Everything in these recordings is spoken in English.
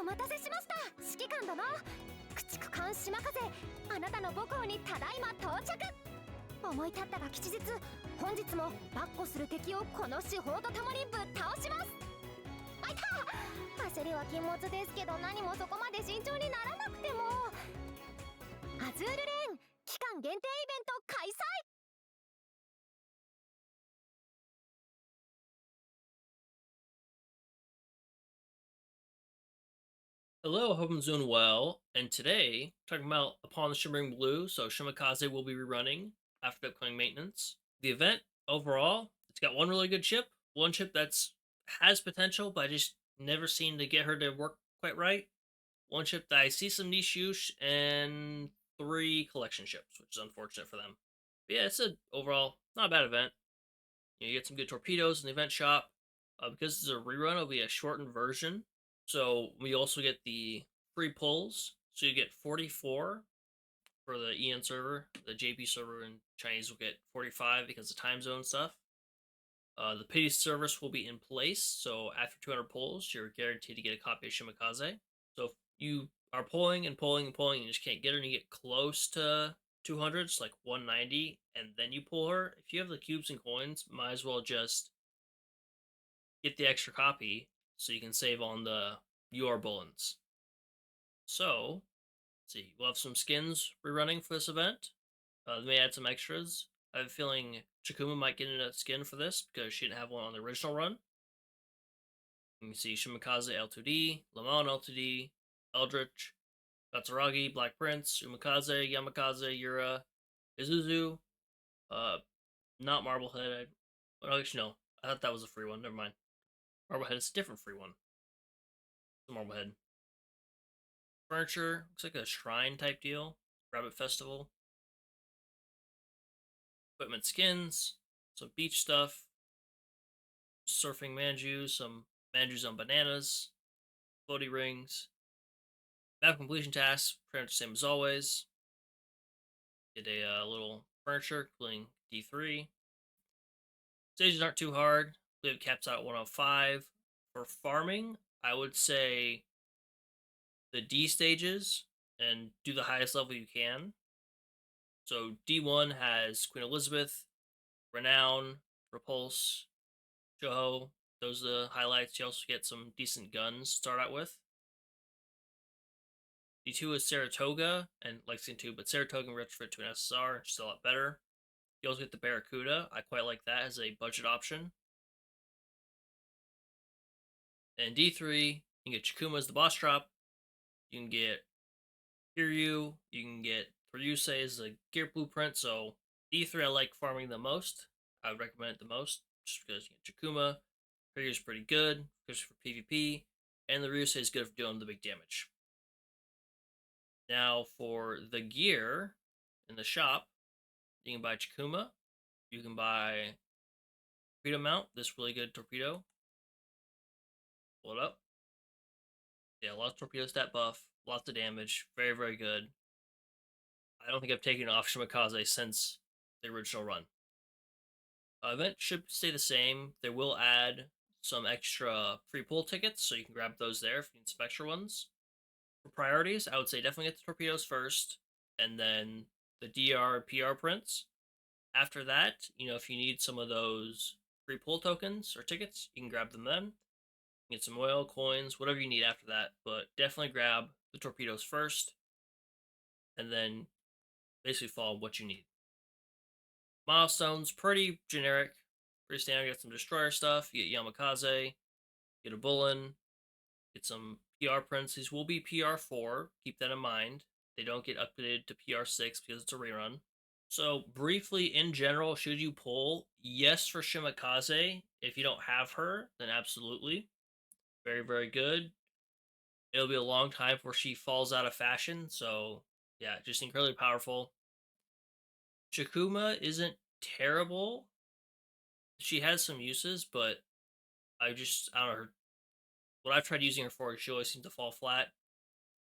お待たせしました、指揮官殿。駆逐艦島風、あなたの母校にただいま到着。思い立ったが吉日、本日も跋扈する敵をこの司法とともにぶっ倒します。あいた、焦りは禁物ですけど、何もそこまで慎重にならなくても。アズールレーン期間限定イベント開催。Hello, hope I'm doing well. And today, talking about Upon the Shimmering Blue, so Shimakaze will be rerunning after the upcoming maintenance. The event overall, it's got one really good ship, one ship that's has potential, but I just never seem to get her to work quite right. One ship that I see some niche use, and three collection ships, which is unfortunate for them. But yeah, it's a overall not a bad event. You get some good torpedoes in the event shop. Because it's a rerun, it'll be a shortened version. So we also get the free pulls. So you get 44 for the EN server. The JP server in Chinese will get 45 because of time zone stuff. The pity service will be in place. So after 200 pulls, you're guaranteed to get a copy of Shimakaze. So if you are pulling and pulling and pulling and you just can't get her and you get close to 200s, like 190, and then you pull her, if you have the cubes and coins, might as well just get the extra copy so you can save on the UR bullets. So, let's see, we'll have some skins rerunning for this event. They may add some extras. I have a feeling Chikuma might get in a skin for this because she didn't have one on the original run. You can see Shimakaze L2D, Lamon L2D, Eldritch, Katsuragi, Black Prince, Umikaze, Yamakaze, Yura, Izuzu, uh, not Marblehead. Well, actually, no. I thought that was a free one. Never mind. Marblehead is a different free one. It's a Marblehead. Furniture looks like a shrine type deal. Rabbit Festival. Equipment skins. Some beach stuff. Surfing Manju. Some Manjus on bananas. Floaty rings. Map completion tasks. Pretty much the same as always. Did a little furniture, including D3. Stages aren't too hard. We have caps out at 105. For farming, I would say the D stages and do the highest level you can. So D1 has Queen Elizabeth, Renown, Repulse, Joho. Those are the highlights. You also get some decent guns to start out with. D2 is Saratoga and Lexington 2, but Saratoga and retrofit to an SSR, which is a lot better. You also get the Barracuda. I quite like that as a budget option. And D3, you can get Chikuma as the boss drop. You can get Kiryu. You can get Ryusei as a gear blueprint. So D3 I like farming the most. I would recommend it the most just because you get Chikuma. Kiryu's pretty good, especially for PvP. And the Ryusei is good for doing the big damage. Now for the gear in the shop, you can buy Chikuma. You can buy torpedo mount. This really good torpedo. Pull it up. Yeah, lots of torpedo stat buff, lots of damage, very, very good. I don't think I've taken off Shimakaze since the original run. Event should stay the same. They will add some extra free pull tickets, so you can grab those there if you need some extra ones. For priorities, I would say definitely get the torpedoes first, and then the DR PR prints. After that, if you need some of those free pull tokens or tickets, you can grab them then. Get some oil, coins, whatever you need after that, but definitely grab the torpedoes first, and then basically follow what you need. Milestones, pretty generic, pretty standard. You get some destroyer stuff, you get Yamakaze, get a Bullen, get some PR prints. These will be PR4, keep that in mind. They don't get updated to PR6 because it's a rerun. So, briefly, in general, should you pull? Yes for Shimakaze. If you don't have her, then absolutely. Very, very good. It'll be a long time before she falls out of fashion, so yeah, just incredibly powerful. Chikuma isn't terrible. She has some uses, but I don't know, what I've tried using her for, she always seems to fall flat.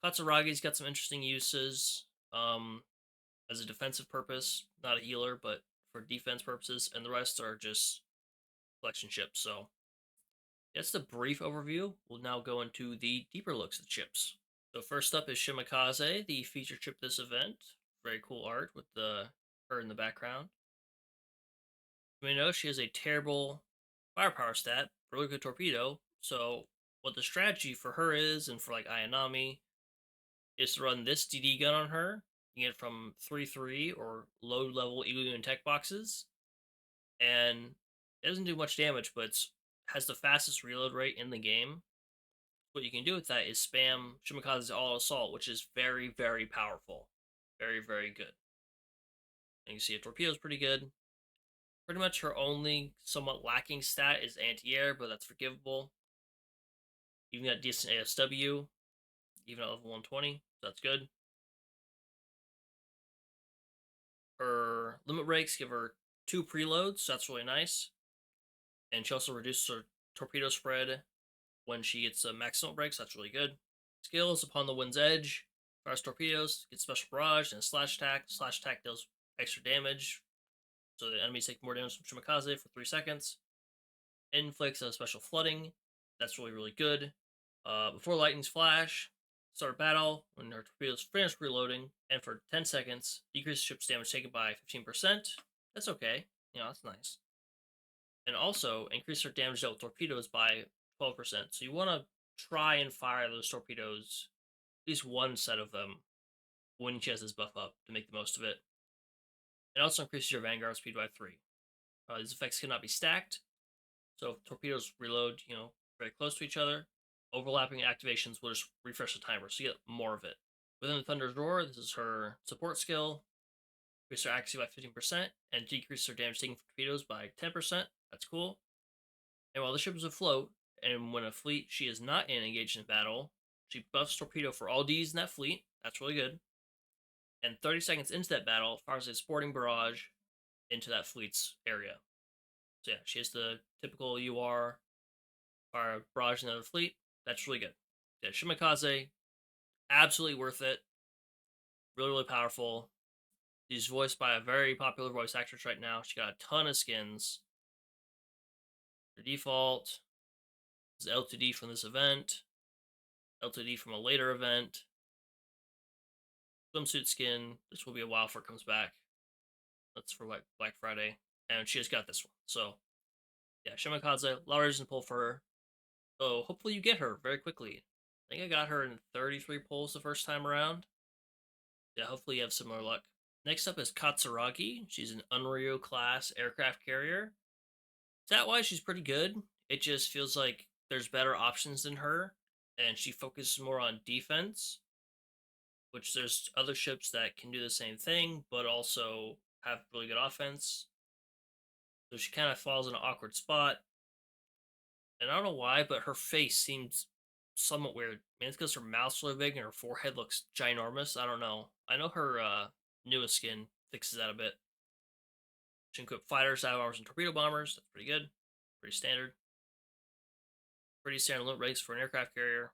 Katsuragi's got some interesting uses, as a defensive purpose, not a healer, but for defense purposes, and the rest are just collection ships, so That's the brief overview. We'll now go into the deeper looks at the ships. So first up is Shimakaze, the feature ship this event. Very cool art with her in the background. We know she has a terrible firepower stat, really good torpedo. So what the strategy for her is, and for like Ayanami, is to run this DD gun on her. You get it from 3-3 or low level Eagle and tech boxes, and it doesn't do much damage, but it has the fastest reload rate in the game. What you can do with that is spam Shimakaze's all assault, which is very, very powerful, very, very good. And you see a torpedo is pretty good. Pretty much her only somewhat lacking stat is anti-air, but that's forgivable. Even got decent ASW, even at level 120, so that's good. Her limit breaks give her 2 preloads, so that's really nice. And she also reduces her torpedo spread when she gets a maximum break, so that's really good. Skills upon the wind's edge, fires torpedoes, gets special barrage, and slash attack. Slash attack deals extra damage, so the enemies take more damage from Shimakaze for 3 seconds. Inflicts a special flooding, that's really, really good. Before lightning's flash, start battle when her torpedoes finish reloading, and for 10 seconds, decrease ship's damage taken by 15%. That's okay, that's nice. And also increase her damage dealt with torpedoes by 12%. So you want to try and fire those torpedoes, at least one set of them, when she has this buff up to make the most of it. It also increases your vanguard speed by 3. These effects cannot be stacked, so if torpedoes reload, very close to each other, overlapping activations will just refresh the timer, so you get more of it. Within the Thunder's Roar, this is her support skill. Increase her accuracy by 15% and decrease her damage taken from torpedoes by 10%. That's cool. And while the ship is afloat, and when a fleet she is not in engaged in battle, she buffs torpedo for all Ds in that fleet. That's really good. And 30 seconds into that battle, fires a sporting barrage into that fleet's area. So yeah, she has the typical UR fire barrage into the fleet. That's really good. Yeah, Shimakaze, absolutely worth it. Really, really powerful. She's voiced by a very popular voice actress right now. She got a ton of skins. Her default is L2D from this event, L2D from a later event. Swimsuit skin. This will be a while before it comes back. That's for like Black Friday. And she just got this one. So, yeah, Shimakaze, a lot of reason to pull for her. So, hopefully you get her very quickly. I think I got her in 33 pulls the first time around. Yeah, hopefully you have similar luck. Next up is Katsuragi. She's an Unryo class aircraft carrier. Stat-wise, she's pretty good. It just feels like there's better options than her, and she focuses more on defense, which there's other ships that can do the same thing, but also have really good offense. So she kind of falls in an awkward spot. And I don't know why, but her face seems somewhat weird. Maybe it's because her mouth's really big and her forehead looks ginormous. I don't know. I know her newest skin fixes that a bit. She can equip fighters, dive bombers, and torpedo bombers. That's pretty good. Pretty standard. Pretty standard limit breaks for an aircraft carrier.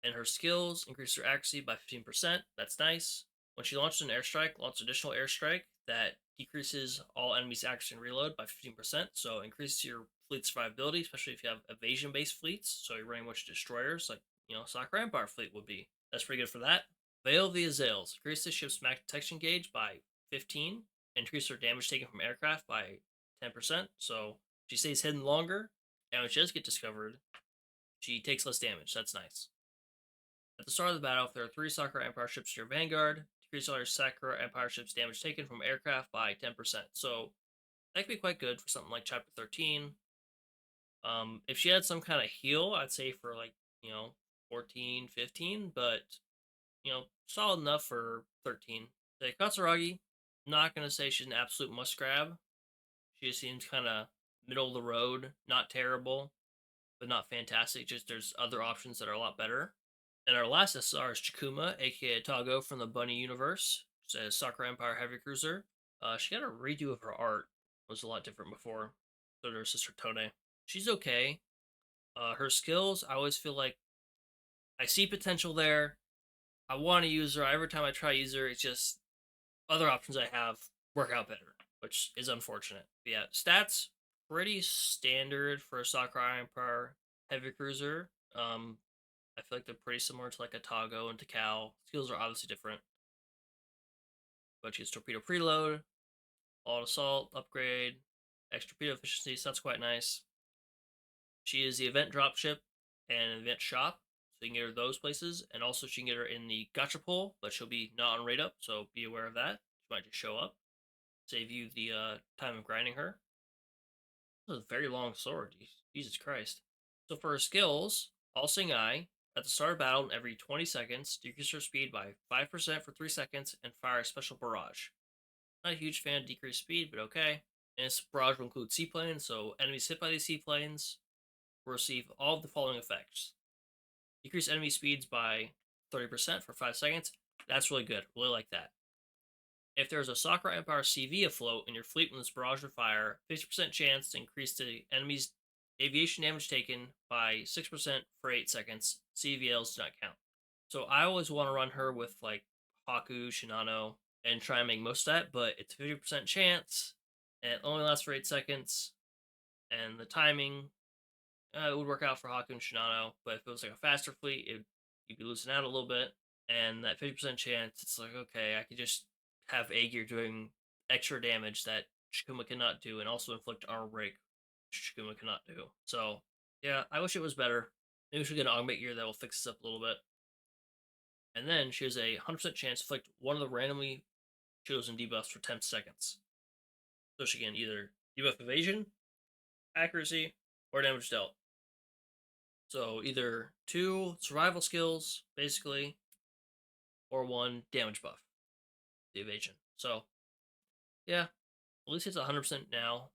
And her skills increase her accuracy by 15%. That's nice. When she launches an airstrike, launch additional airstrike that decreases all enemies' accuracy and reload by 15%. So increases your fleet survivability, especially if you have evasion-based fleets. So you're running much destroyers, like Sakura Empire fleet would be. That's pretty good for that. Veil the Azales. Increase the ship's max detection gauge by 15. Increase her damage taken from aircraft by 10%. So she stays hidden longer, and when she does get discovered, she takes less damage. That's nice. At the start of the battle, if there are 3 Sakura Empire ships in your vanguard, decrease all your Sakura Empire ships' damage taken from aircraft by 10%. So that could be quite good for something like Chapter 13. If she had some kind of heal, I'd say for 14, 15, but solid enough for 13. The Katsuragi, not gonna say she's an absolute must grab. She just seems kind of middle of the road, not terrible, but not fantastic. Just there's other options that are a lot better. And our last SR is Chikuma, aka Tago from the Bunny universe. It's a Sakura Empire heavy cruiser. She got a redo of her art. It was a lot different before. So did her sister Tone. She's okay. Her skills, I always feel like I see potential there. I want to use her. Every time I try to use her, it's just other options I have work out better, which is unfortunate. But yeah, stats pretty standard for a Sakurai Empire heavy cruiser. I feel like they're pretty similar to like a Tago and Takao. Skills are obviously different, but she has torpedo preload, all assault upgrade, extra torpedo efficiency, so that's quite nice. She is the event dropship and event shop, so you can get her those places, and also she can get her in the gotcha pool, but she'll be not on rate up, so be aware of that. She might just show up, save you the time of grinding her. This is a very long sword, Jesus Christ. So for her skills, All Seeing Eye, at the start of battle every 20 seconds, decrease her speed by 5% for 3 seconds, and fire a special barrage. Not a huge fan of decreased speed, but okay. And this barrage will include seaplanes, so enemies hit by these seaplanes will receive all of the following effects. Decrease enemy speeds by 30% for 5 seconds. That's really good. Really like that. If there's a Sakurai Empire CV afloat in your fleet when this barrage would fire, 50% chance to increase the enemy's aviation damage taken by 6% for 8 seconds. CVLs do not count. So I always want to run her with like Haku, Shinano, and try and make most of that, but it's a 50% chance, and it only lasts for 8 seconds, and the timing, it would work out for Haku and Shinano, but if it was like a faster fleet, you'd be losing out a little bit, and that 50% chance, it's like, okay, I could just have Aegir doing extra damage that Chikuma cannot do, and also inflict armor break, which Chikuma cannot do. So, yeah, I wish it was better. Maybe we should get an augment gear that will fix this up a little bit. And then she has a 100% chance to inflict one of the randomly chosen debuffs for 10 seconds. So she can either debuff evasion, accuracy, or damage dealt. So either 2 survival skills, basically, or 1 damage buff, the evasion. So, yeah, at least it's 100% now,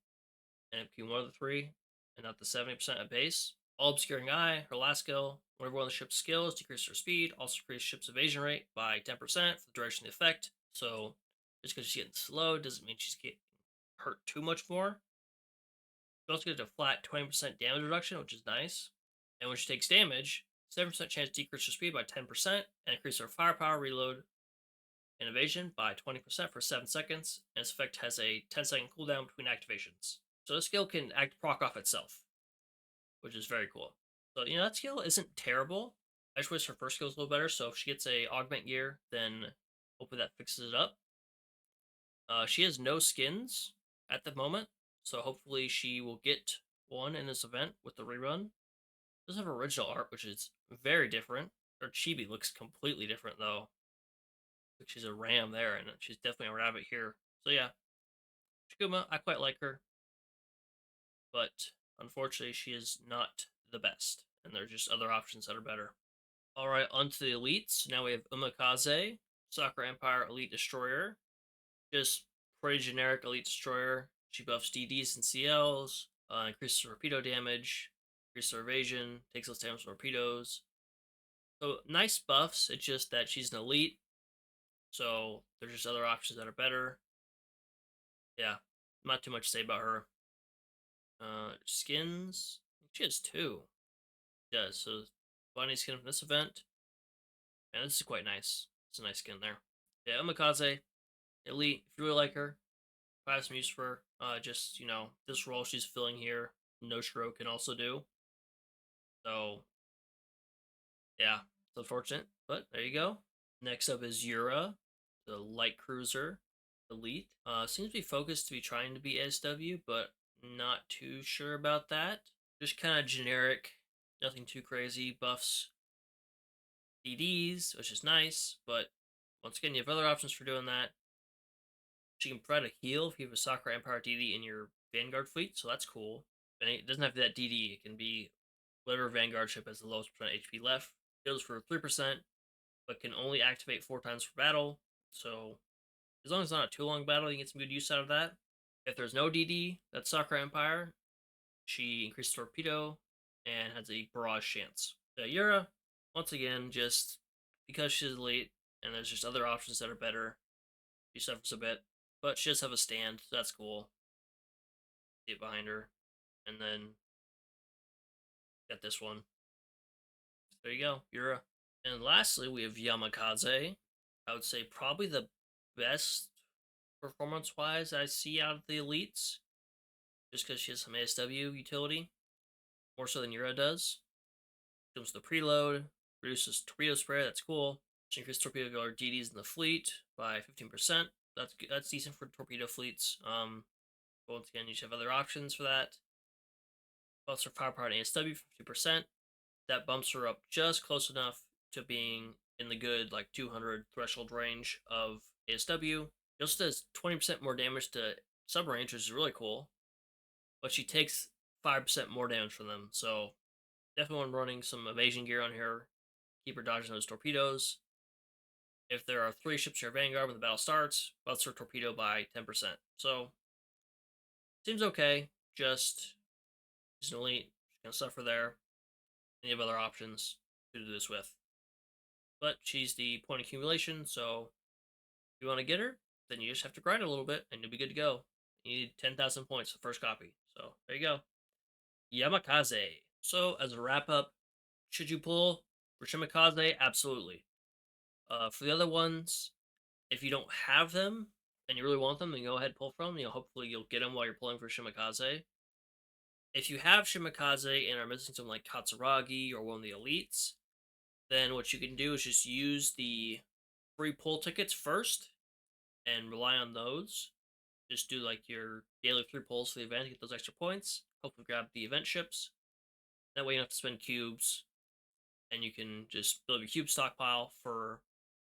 and it can be one of the 3, and not the 70% at base. All Obscuring Eye, her last skill. Whenever one of the ship's skills decreases her speed, also increases ship's evasion rate by 10% for the duration of the effect. So, just because she's getting slow doesn't mean she's getting hurt too much more. She also gets a flat 20% damage reduction, which is nice. And when she takes damage, 7% chance to decrease her speed by 10% and increase her firepower, reload, and evasion by 20% for 7 seconds. And this effect has a 10-second cooldown between activations. So this skill can proc off itself, which is very cool. So, that skill isn't terrible. I just wish her first skill was a little better, so if she gets a augment gear, then hopefully that fixes it up. She has no skins at the moment, so hopefully she will get one in this event with the rerun. Doesn't have original art, which is very different. Her chibi looks completely different, though. Like she's a ram there, and she's definitely a rabbit here. So yeah, Chikuma, I quite like her, but unfortunately she is not the best, and there are just other options that are better. Alright, on to the elites. Now we have Umikaze, Sakurai Empire Elite Destroyer. Just pretty generic Elite Destroyer. She buffs DDs and CLs, increases torpedo damage, increases her evasion, takes less damage from torpedoes. So nice buffs, it's just that she's an elite, so there's just other options that are better. Yeah, not too much to say about her. Skins, she has 2. She does, so bunny skin from this event, and this is quite nice. It's a nice skin there. Yeah, Umikaze, elite, if you really like her, I have some use for her. Just, this role she's filling here, Noshiro can also do. So, yeah, it's unfortunate, but there you go. Next up is Yura, the light cruiser elite. Seems to be focused to be trying to be SW, but not too sure about that. Just kind of generic, nothing too crazy. Buffs DDs, which is nice, but once again, you have other options for doing that. She can provide a heal if you have a Sakurai Empire DD in your Vanguard fleet, so that's cool. And it doesn't have that DD, it can be whatever Vanguard ship has the lowest percent HP left. Heals for 3%, but can only activate 4 times per battle, so as long as it's not a too long battle, you can get some good use out of that. If there's no DD, that's Sakurai Empire, she increases torpedo and has a barrage chance. Yura, once again, just because she's elite and there's just other options that are better, she suffers a bit, but she does have a stand, so that's cool. See it behind her, and then got this one. There you go, Yura. And lastly, we have Yamakaze. I would say probably the best performance-wise I see out of the elites. just because she has some ASW utility, more so than Yura does. Comes with the preload, reduces torpedo spray, that's cool. She increases torpedo RDDs in the fleet by 15%. That's good. That's decent for torpedo fleets. But once again, you should have other options for that. Bumps her firepower and ASW 50%. That bumps her up just close enough to being in the good like 200 threshold range of ASW. She also does 20% more damage to submarines, which is really cool. But she takes 5% more damage from them, so definitely want running some evasion gear on here. Keep her dodging those torpedoes. If there are 3 ships in your vanguard when the battle starts, bumps her torpedo by 10%. So seems okay. Just she's an elite. She's gonna suffer there. And you have other options to do this with. But she's the point accumulation, so if you want to get her, then you just have to grind a little bit and you'll be good to go. You need 10,000 points for the first copy. So there you go. Yamakaze. So as a wrap up, should you pull for Shimakaze? Absolutely. For the other ones, if you don't have them and you really want them, then go ahead and pull from them. Hopefully you'll get them while you're pulling for Shimakaze. If you have Shimakaze and are missing something like Katsuragi or one of the elites, then what you can do is just use the free pull tickets first and rely on those. Just do like your daily 3 pulls for the event to get those extra points. Hopefully grab the event ships. That way you don't have to spend cubes. And you can just build your cube stockpile for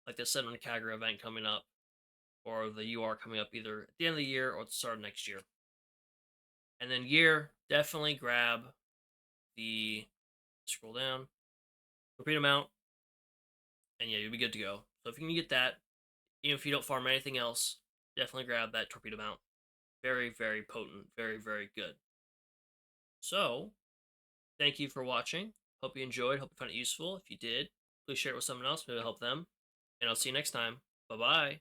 like the Seven Kagura event coming up. Or the UR coming up either at the end of the year or at the start of next year. And then gear, definitely grab the, scroll down, torpedo mount, and yeah, you'll be good to go. So if you can get that, even if you don't farm anything else, definitely grab that torpedo mount. Very, very potent, very, very good. So, thank you for watching. Hope you enjoyed, hope you found it useful. If you did, please share it with someone else, maybe it'll help them. And I'll see you next time. Bye-bye.